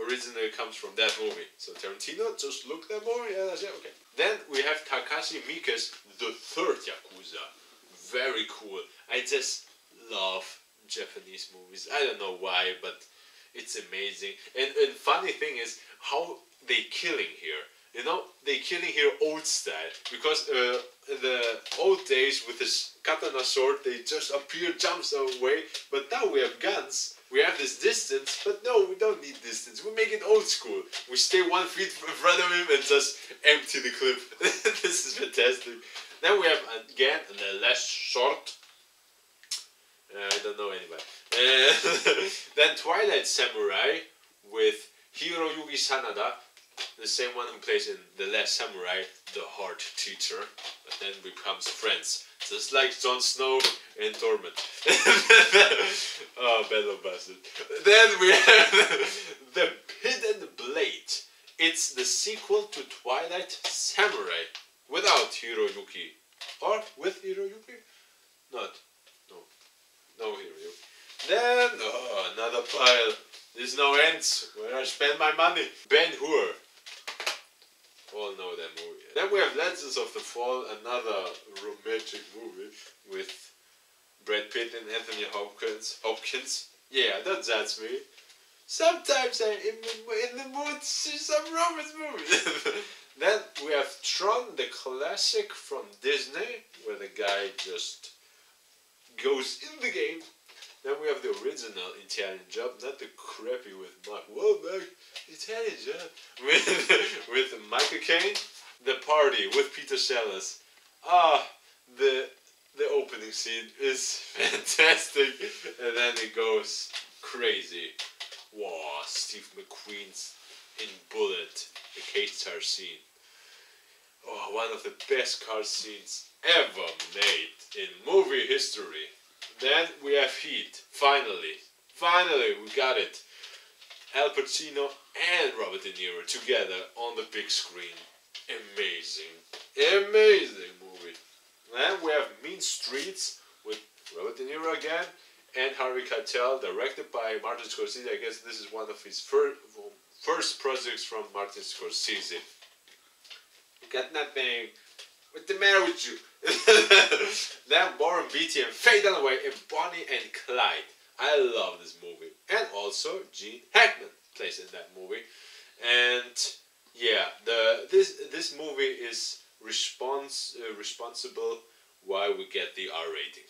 Originally comes from that movie. So Tarantino, just look that movie, yeah, that's it, okay. Then we have Takashi Miike's The Third Yakuza. Very cool. I just love Japanese movies. I don't know why, but it's amazing. And funny thing is how they killing here. You know, they killing here old style, because in the old days with this katana sword they just appear, jumps away, but now we have guns, we have this distance, but no, we don't need distance, movements. We make it old school. We stay 1 feet in front of him and just empty the clip. This is fantastic. Then we have again the last short. I don't know anybody. Then Twilight Samurai with Hiroyuki Sanada, the same one who plays in The Last Samurai, the hard teacher, but then becomes friends, just like Jon Snow and Tormund. Oh, Battle Bastard. Then we have The Pit and the Blade. It's the sequel to Twilight Samurai, without Hiroyuki. Or with Hiroyuki? Not. No Hiroyuki. Then, another pile. There's no ends where I spend my money. Ben-Hur. All know that movie. Then we have Legends of the Fall, another romantic movie with Brad Pitt and Anthony Hopkins. Yeah, that's me. Sometimes I'm in the mood to see some romance movie. Then we have Tron, the classic from Disney, where the guy just goes in the game. Then we have the original Italian Job, not the crappy with Mark Wahlberg. Italian Job with Michael Caine. The Party with Peter Sellers. The opening scene is fantastic, and then it goes crazy. Wow, Steve McQueen's in Bullet, the K-Star scene. Oh, one of the best car scenes ever made in movie history. Then we have Heat. Finally, we got it. Al Pacino and Robert De Niro together on the big screen. Amazing movie. Then we have Mean Streets with Robert De Niro again and Harvey Keitel, directed by Martin Scorsese. I guess this is one of his first projects from Martin Scorsese. You got nothing. What's the matter with you? Then Warren Beatty and Faye Dunaway in Bonnie and Clyde. I love this movie. And also Gene Hackman plays in that movie. And yeah, this movie is responsible why we get the R rating.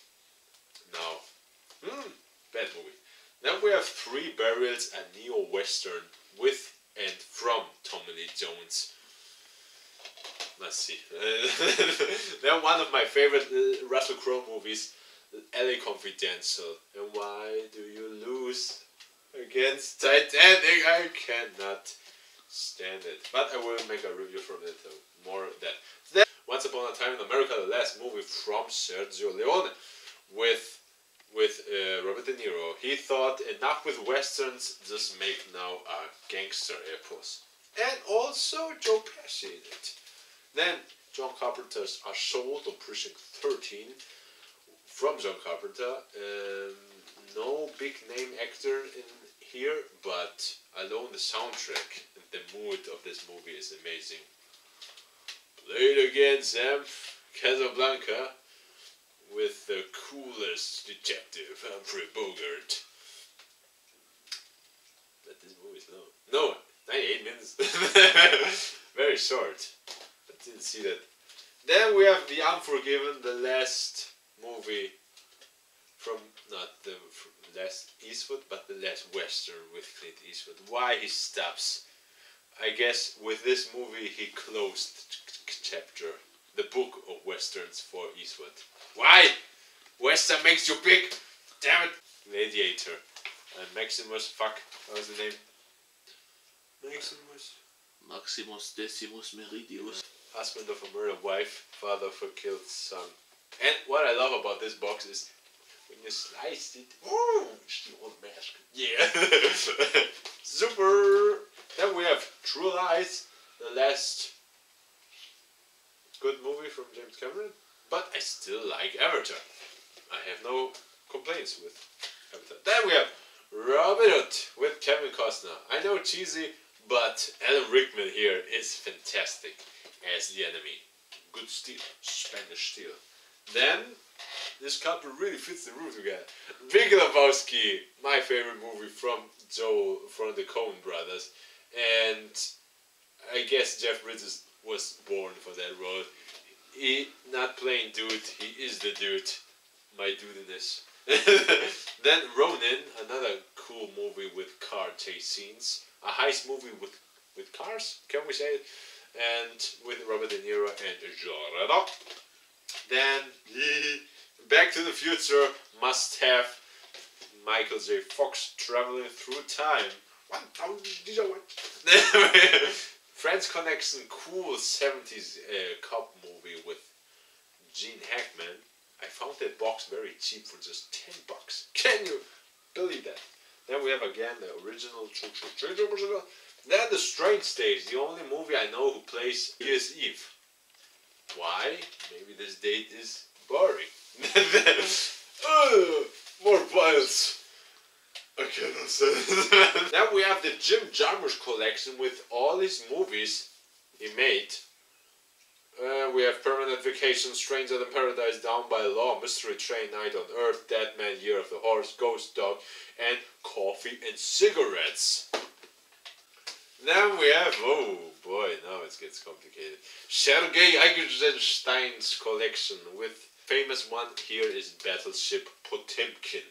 Now, bad movie. Then we have Three Burials, a neo-western with and from Tommy Lee Jones. Let's see. Then one of my favorite Russell Crowe movies, LA Confidential. And why do you lose against Titanic? I cannot stand it. But I will make a review from it, more of that. Then Once Upon a Time in America, the last movie from Sergio Leone with Robert De Niro. He thought, enough with westerns, just make now a gangster epos. And also Joe Pesci in it. Then John Carpenter's A Soul on Precinct 13 from John Carpenter. No big name actor in here, but alone the soundtrack and the mood of this movie is amazing. Play it again, Sam. Casablanca with the coolest detective, Humphrey Bogart. But this movie is long. No, 98 minutes. Very short. I didn't see that. Then we have The Unforgiven, the last movie from, not the last Eastwood, but the last Western with Clint Eastwood. Why he stops. I guess with this movie he closed chapter, the book of Westerns for Eastwood. Why? Western makes you big! Damn it! Gladiator. And Maximus, what was the name? Maximus Decimus Meridius. Husband of a murdered wife, father of a killed son. And what I love about this box is when you sliced it, oh, it's the old mask. Yeah. Super. Then we have True Lies, the last good movie from James Cameron. But I still like Avatar. I have no complaints with Avatar. Then we have Robin Hood with Kevin Costner. I know cheesy, but Alan Rickman here is fantastic as the enemy. Good steel, Spanish steel. Then this couple really fits the room together. Big Lebowski, my favorite movie from the Coen brothers, and I guess Jeff Bridges was born for that role. He not playing dude, he is the dude. My dudiness. Then Ronin, another cool movie with car chase scenes a heist movie with cars, can we say it? And with Robert De Niro and Jordan. Then Back to the Future must have Michael J. Fox traveling through time. 1000 Friends Connection, cool 70s cop movie with Gene Hackman. I found that box very cheap for just $10. Can you believe that? Then we have again the original Then The Strange Days, the only movie I know who plays New Year's Eve. Why? Maybe this date is boring. More files. I cannot say it. Then we have the Jim Jarmusch collection with all his movies he made. We have Permanent Vacation, Stranger in Paradise, Down by Law, Mystery Train, Night on Earth, Dead Man, Year of the Horse, Ghost Dog, and Coffee and Cigarettes. Then we have, oh boy, now it gets complicated. Sergei Eisenstein's collection with famous one here is Battleship Potemkin.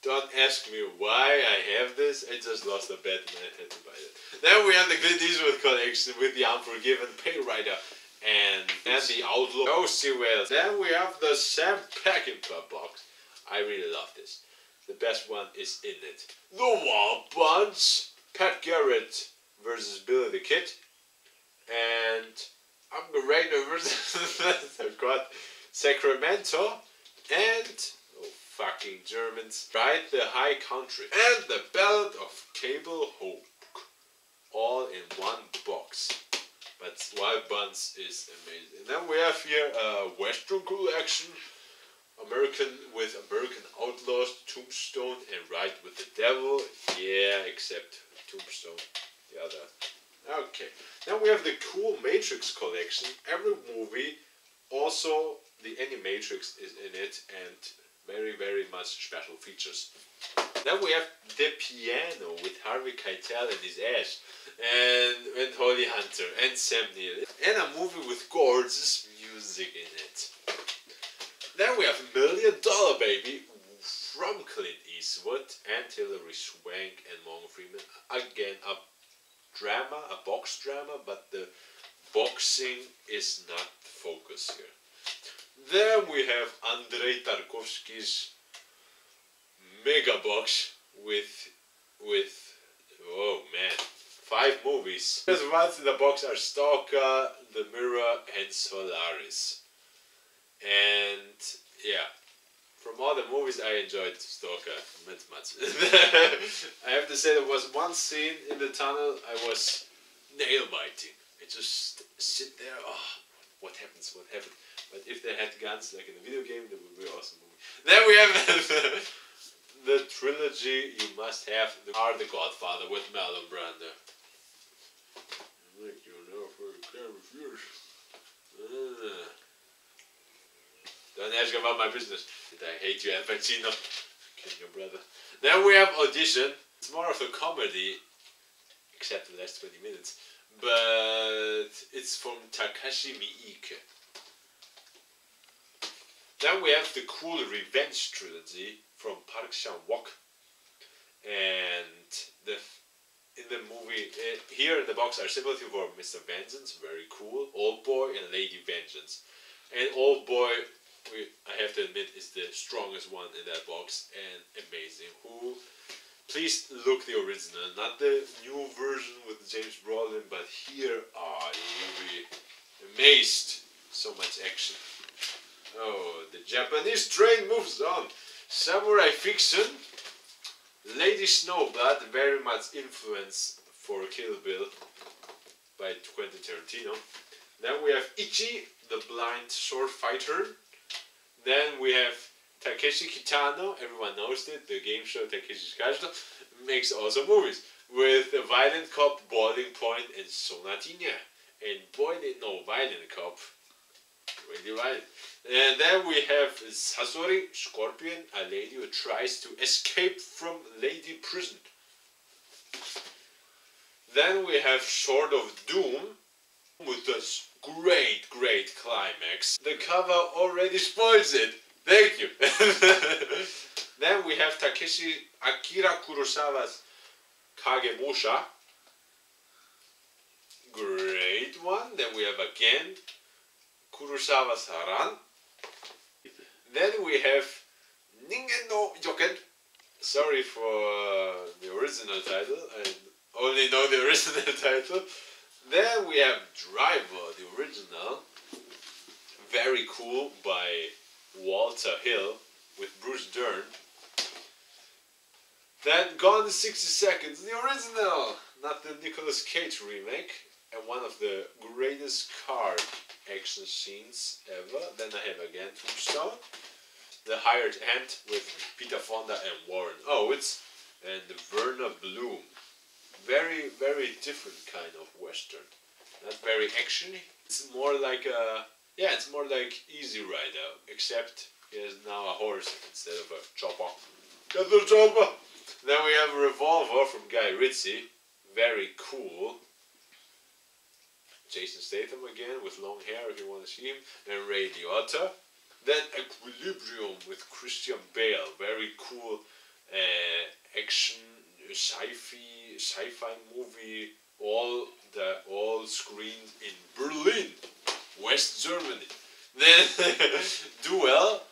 Don't ask me why I have this, I just lost a bet and I had to buy it. Then we have the Clint Eastwood collection with the Unforgiven, Payrider, and the Outlaw, O.C. Wells. Then we have the Sam Peckinpah box. I really love this. The best one is in it. The Wild Bunch, Pat Garrett versus Billy the Kid, and Uncle versus Sacramento, and fucking Germans, Ride the High Country, and the Ballad of Cable Hope, all in one box. But Wild Buns is amazing. And then we have here a Western collection, American Outlaws, Tombstone, and Ride with the Devil. Yeah, except Tombstone, the other. Okay. Then we have the cool Matrix collection. Every movie, also the Animatrix is in it, and very, very much special features. Then we have The Piano with Harvey Keitel and his Ash, and Holly Hunter, and Sam Neill, and a movie with gorgeous music in it. Then we have $1 Million Baby from Clint Eastwood and Hilary Swank and Morgan Freeman. Again, a drama, a box drama, but the boxing is not the focus here. Then we have Andrei Tarkovsky's mega box with oh man, 5 movies. The ones in the box are Stalker, The Mirror, and Solaris. And yeah, from all the movies I enjoyed Stalker much. I have to say there was one scene in the tunnel I was nail biting. I just sit there, oh, what happens? But if they had guns like in a video game, that would be an awesome movie. Then we have the trilogy you must have, The Godfather with Marlon Brando. Like you know, for the camera. Don't ask about my business. I hate you, Al Pacino. Kill your brother. Then we have Audition. It's more of a comedy, except the last 20 minutes. But it's from Takashi Miike. Then we have the cool Revenge trilogy from Park Chan-wook. And in the movie, here in the box are Sympathy for Mr. Vengeance, very cool. Old Boy and Lady Vengeance. And Old Boy, I have to admit, is the strongest one in that box and amazing. Please look the original, not the new version with James Brolin, but here, you'll be amazed. So much action. Oh, the Japanese train moves on. Samurai fiction. Lady Snowblood, very much influence for Kill Bill by Quentin Tarantino. Then we have Ichi, the blind sword fighter. Then we have Takeshi Kitano, everyone knows it, the game show Takeshi's Castle, makes awesome movies with The Violent Cop, Boiling Point, and Sonatina. And boy, they know Violent Cop. Really violent. And then we have Sasori, Scorpion, a lady who tries to escape from lady prison. Then we have Sword of Doom with this great climax. The cover already spoils it. Thank you. Then we have Akira Kurosawa's Kagemusha Then we have again Kurosawa's Ran. Then we have Ningen no Yoken. Sorry for the original title. I only know the original title. Then we have Driver, the original. Very cool, by Walter Hill with Bruce Dern. Then Gone in 60 Seconds, the original, not the Nicolas Cage remake. And one of the greatest car action scenes ever. Then I have again Tombstone. The Hired Hand with Peter Fonda and Warren Oates. And the Werner Bloom. Very, very different kind of Western. Not very actiony. It's more like a... Yeah, it's more like Easy Rider, except he has now a horse instead of a chopper. Get the chopper! Then we have Revolver from Guy Ritchie. Very cool. Jason Statham again with long hair if you want to see him. And Ray Liotta. Then Equilibrium with Christian Bale. Very cool action, sci-fi movie. All screened in Berlin, West Germany. Then Duel,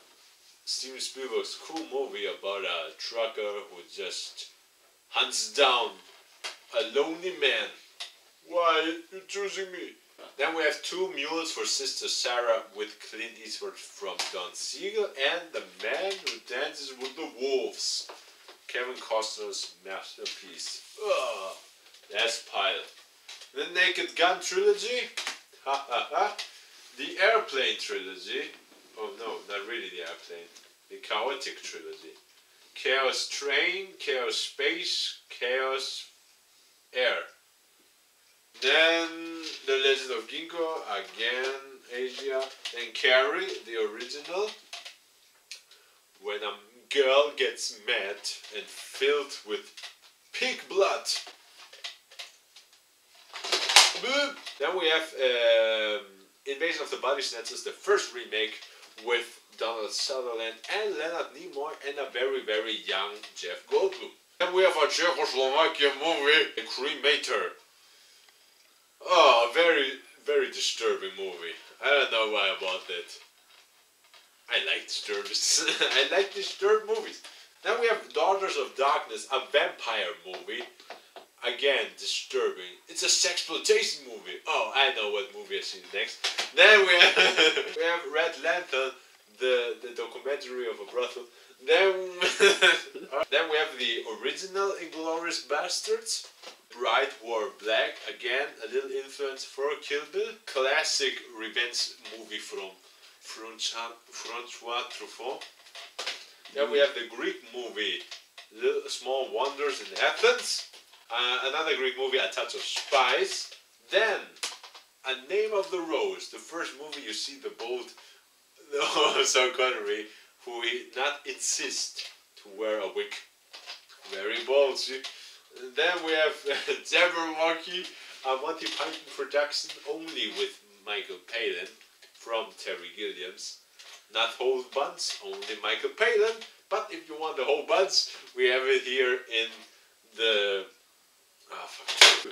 Steven Spielberg's cool movie about a trucker who just hunts down a lonely man. Why are you choosing me? Then we have Two Mules for Sister Sarah with Clint Eastwood from Don Siegel and The Man Who Dances with the Wolves, Kevin Costner's masterpiece. Ugh, that's pile. The Naked Gun trilogy. Ha ha ha. The Airplane trilogy. Oh no, not really the Airplane. The Chaotic trilogy. Chaos Train, Chaos Space, Chaos Air. Then The Legend of Ginkgo, again Asia. Then Carrie, the original. When a girl gets mad and filled with pig blood. Then we have Invasion of the Body Snatchers, the first remake with Donald Sutherland and Leonard Nimoy and a very, very young Jeff Goldblum. Then we have a Czechoslovakian movie, The Cremator. Oh, very, very disturbing movie. I don't know why I bought that. I like disturbers. I like disturbed movies. Then we have Daughters of Darkness, a vampire movie. Again, disturbing. It's a sexploitation movie. Oh, I know what movie I see next. Then we have Red Lantern, the documentary of a brothel. Then we have the original Inglourious Bastards. Bright War Black, again a little influence for Kill Bill. Classic revenge movie from Francois Truffaut. Then we have the Greek movie Little Small Wonders in Athens. Another Greek movie, A Touch of Spice. Then A Name of the Rose, the first movie you see the bold Sean Connery, who not insist to wear a wig. Very bold, see. Then we have Jabberwocky, a Monty Python production only with Michael Palin from Terry Gilliams. Not whole buns, only Michael Palin. But if you want the whole buns, we have it here in the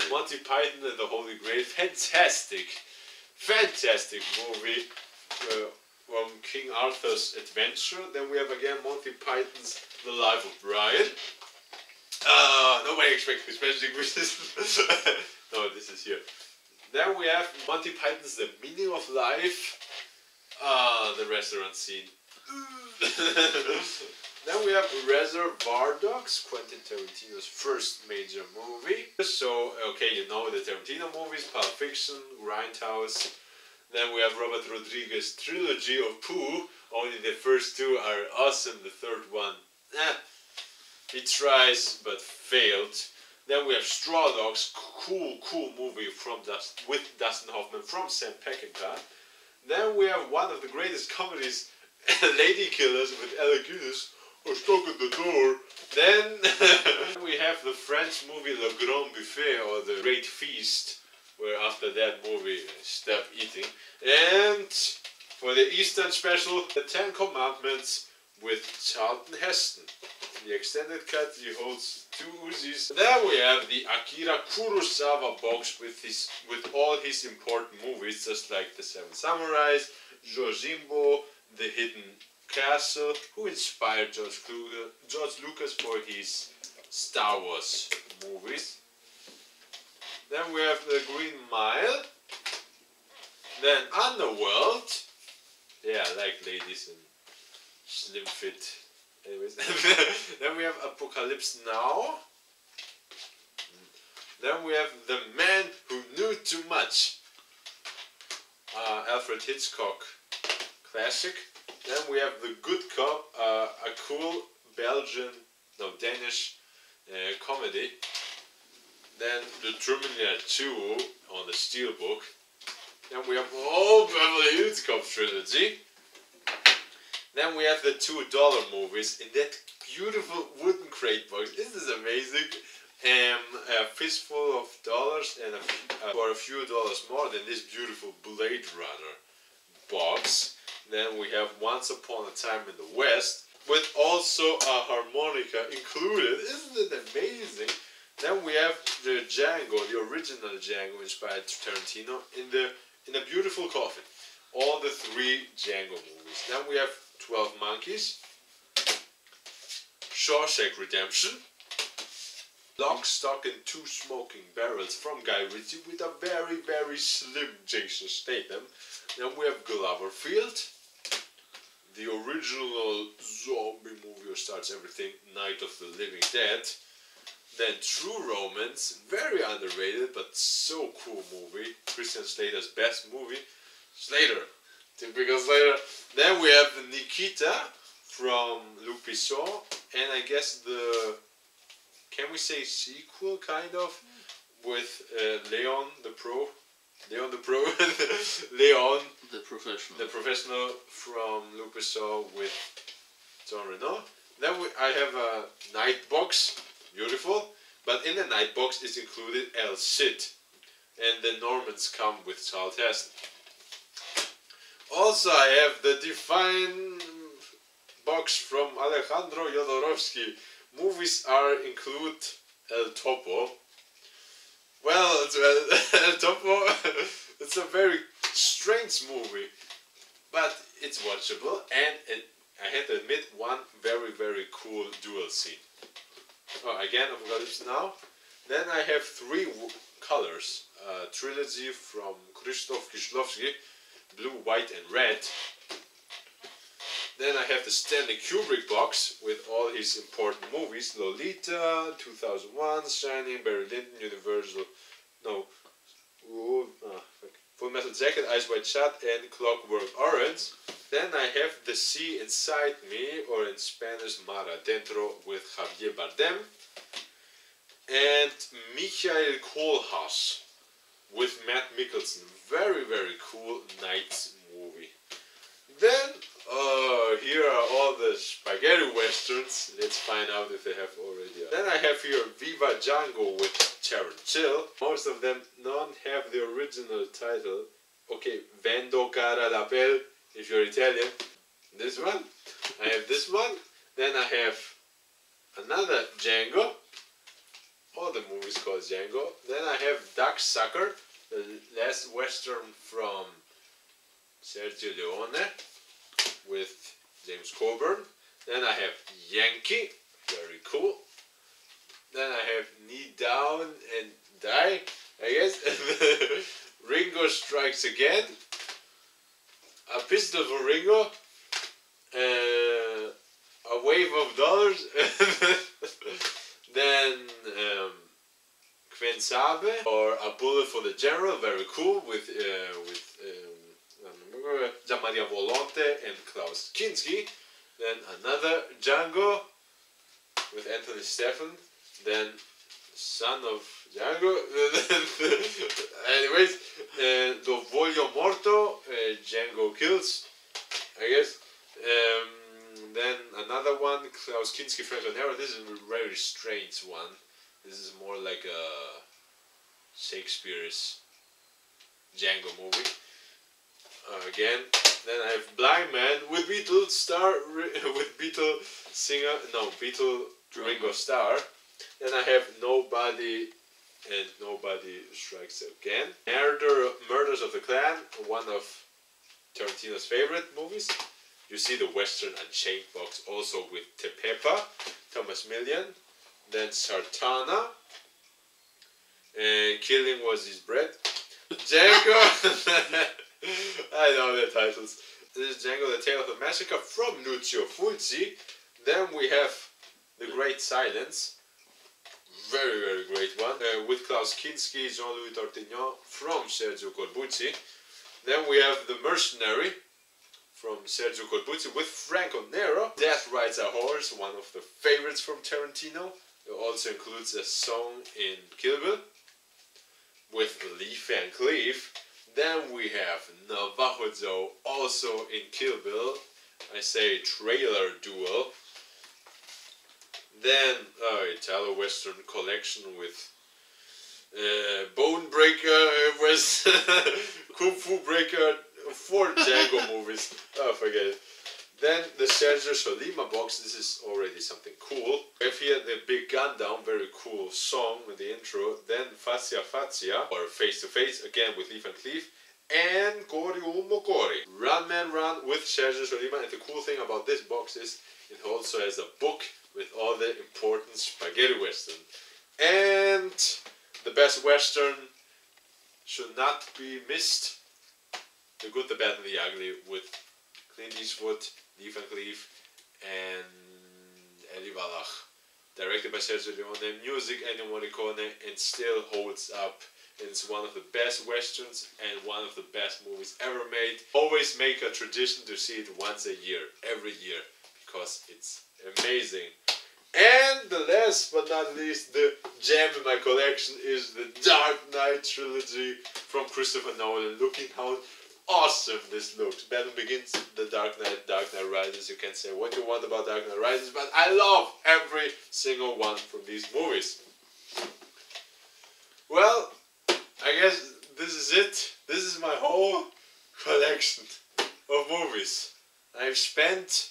Monty Python and the Holy Grail. Fantastic movie from King Arthur's Adventure. Then we have again Monty Python's The Life of Brian. Nobody expected especially with this. No, this is here. Then we have Monty Python's The Meaning of Life. The restaurant scene. Then we have Reservoir Dogs, Quentin Tarantino's first major movie. So, okay, you know the Tarantino movies, Pulp Fiction, Grindhouse. Then we have Robert Rodriguez's trilogy of Pooh. Only the first two are awesome, the third one, he tries but failed. Then we have Straw Dogs, cool movie with Dustin Hoffman from Sam Peckinpah. Then we have one of the greatest comedies, Lady Killers with Alec Guinness, or Stuck at the Door. Then we have the French movie Le Grand Buffet, or The Great Feast, where after that movie stop eating. And for the Eastern special, The Ten Commandments with Charlton Heston. the extended cut, he holds 2 Uzis. Then we have the Akira Kurosawa box with all his important movies, just like The Seven Samurais, Yojimbo, The Hidden Castle, who inspired George Lucas for his Star Wars movies. Then we have the Green Mile. Then Underworld. Yeah, I like ladies in slim fit. Anyways. Then we have Apocalypse Now. Then we have The Man Who Knew Too Much. Alfred Hitchcock classic. Then we have The Good Cop, a cool Danish comedy. Then The Terminator 2 on the Steelbook. Then we have the whole Beverly Hills Cop trilogy. Then we have the $2 movies in that beautiful wooden crate box. This is amazing. A fistful of dollars and for a few dollars more than this beautiful Blade Runner box. Then we have Once Upon a Time in the West with also a harmonica included. Isn't it amazing? Then we have the Django, the original Django inspired Tarantino in a beautiful coffin. All the 3 Django movies. Then we have 12 Monkeys, Shawshank Redemption, Lock, Stock and Two Smoking Barrels from Guy Ritchie with a very, very slim Jason Statham. Then we have Gloverfield, the original zombie movie who starts everything, Night of the Living Dead. Then True Romance, very underrated but so cool movie. Christian Slater's best movie. Slater, typical Slater. Then we have Nikita from Luc Besson, and I guess can we say sequel kind of, with Leon the Professional from Luc Besson with Jean Reno. Then I have a night box, beautiful, but in the night box is included El Cid, and the Normans come with Charles Heston. Also I have the Define box from Alejandro Jodorowsky. Movies include El Topo. Well, El Topo, it's a very strange movie, but it's watchable, and I had to admit one very, very cool duel scene. Oh, again, Apocalypse Now. Then I have 3 colors. Trilogy from Krzysztof Kieślowski, Blue, White and Red. Then I have the Stanley Kubrick box with all his important movies. Lolita, 2001, Shining, Barry Lyndon, Universal, Full Metal Jacket, Eyes Wide Shut and Clockwork Orange. Then I have The Sea Inside Me, or in Spanish Mar Adentro, with Javier Bardem. And Michael Kohlhaas with Matt Mikkelsen. Very, very cool night movie. Then here are all the spaghetti westerns. Let's find out if they have already. Then I have here Viva Django with Terence Hill. Most of them don't have the original title. Okay, Vendo cara la pelle if you're Italian. This one. I have this one. Then I have another Django. All the movies called Django. Then I have Duck Sucker, the last western from Sergio Leone with James Coburn. Then I have Yankee, very cool. Then I have Knee Down and Die, I guess. Ringo Strikes Again. A Pistol for Ringo. A Wave of Dollars. Then Quien Sabe, or A Bullet for the General, very cool, with Gianmaria Volonte and Klaus Kinski. Then another Django with Anthony Stephan. Then Son of Django. Anyways, Do Voglio Morto, Django Kills, I guess. Then another one, Klaus Kinski, Franco Nero. This is a very strange one. This is more like a Shakespeare's Django movie. Again, Then I have Blind Man with Beatles star with Beatle singer Beatle Ringo Starr. Then I have Nobody and Nobody Strikes Again. Murders of the Clan, one of Tarantino's favorite movies. You see the Western Unchained box also with Tepepa, Thomas Millian. Then Sartana, and Killing Was His Bread. Django. I know the titles. This is Django, The Tale of the Massacre from Lucio Fulci. Then we have The Great Silence. Very, very great one. With Klaus Kinski, Jean-Louis Tortignon from Sergio Corbucci. Then we have The Mercenary from Sergio Corbucci with Franco Nero. Death Rides a Horse, one of the favorites from Tarantino. It also includes a song in Kill Bill with Lee Van Cleef. Then we have Navajo, also in Kill Bill. I say trailer duel. Then Italo-Western collection with Bone Breaker, with Kung Fu Breaker, 4 Django movies. Oh, forget it. Then the Sergio Solima box. This is already something cool. We have here the Big Gun Down, very cool song with the intro. Then Fazia Fazia, or Face to Face, again with Lee Van Cleef. And Kori Umo Kori, Run Man Run with Sergio Solima. And the cool thing about this box is it also has a book with all the important spaghetti western. And the best western should not be missed. The Good, the Bad and the Ugly with Clint Eastwood, Lee Van Cleef and Eddie Wallach. Directed by Sergio Leone, music Ennio Morricone, and still holds up. It's one of the best westerns and one of the best movies ever made. Always make a tradition to see it once a year, every year, because it's amazing. And the last but not least, the gem in my collection is the Dark Knight trilogy from Christopher Nolan. Looking how awesome this looks. Batman Begins, The Dark Knight, Dark Knight Rises. You can say what you want about Dark Knight Rises, but I love every single one from these movies. Well, I guess this is it. This is my whole collection of movies. I've spent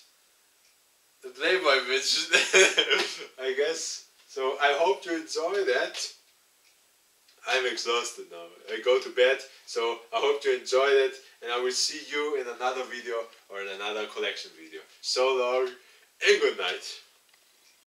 the Playboy bitch, I guess. So I hope you enjoy that. I'm exhausted now. I go to bed, so I hope you enjoyed it, and I will see you in another video or in another collection video. So long and good night.